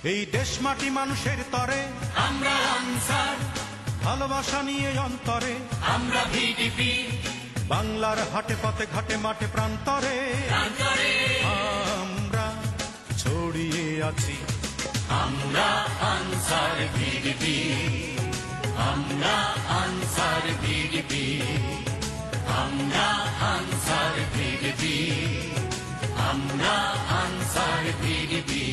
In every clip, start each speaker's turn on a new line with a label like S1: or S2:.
S1: এই দেশ মাটি মানুষের তরে
S2: আমরা আনসার,
S1: ভালোবাসা নিয়ে অন্তরে
S2: আমরা ভিডিপি,
S1: বাংলার হাটে পথে ঘাটে মাঠে প্রান্তরে
S2: প্রান্তরে
S1: আমরা ছড়িয়ে আছি।
S2: আমরা আনসার ভিডিপি, আমরা আনসার ভিডিপি, আমরা আনসার ভিডিপি, আমরা আনসার ভিডিপি।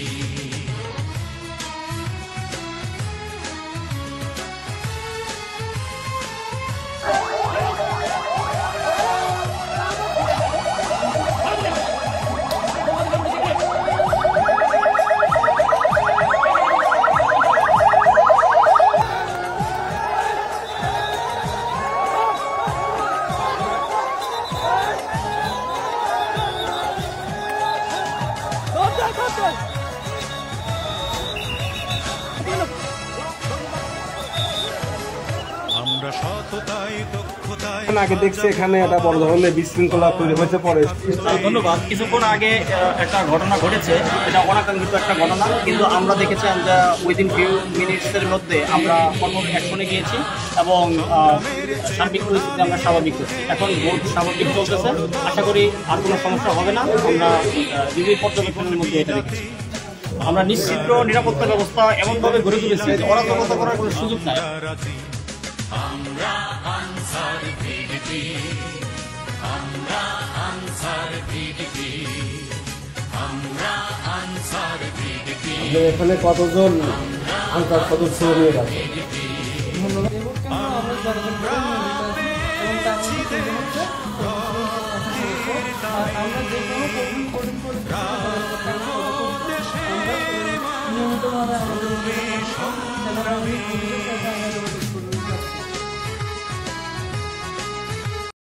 S1: আমরা সততায় দক্ষতায়
S3: আগে দেখছি এখানে একটা বড় ধরনের বিশৃঙ্খলা তৈরি হয়েছে পরে।
S4: ধন্যবাদ। কিছুক্ষণ আগে একটা ঘটনা ঘটেছে, এটা অনাকাঙ্ক্ষিত একটা ঘটনা, কিন্তু আমরা দেখেছি আমরা উইদিন ফিউ মিনিটসের মধ্যে আমরা কঠোর অ্যাকশনে গিয়েছি এবং সার্বিক পরিস্থিতি আমরা স্বাভাবিক করছি। এখন ভোট স্বাভাবিক চলতেছে, আশা করি আর কোনো সমস্যা হবে না। আমরা রিভিউ পর্যবেক্ষণের মধ্যে এটা দেখেছি। আমরা নিশ্চিত নিরাপত্তা ব্যবস্থা এমনভাবে গড়ে তুলেছি যে অরাজকতা করার কোনো সুযোগ নাই।
S2: আমরা আনসার ভিডিপি, আমরা আনসার ভিডিপি, আমরা আনসার ভিডিপি।
S3: এখানে কতজন আনসার সদস্য নিয়ে যাচ্ছে?
S5: নিয়মিতভাবে আমাদের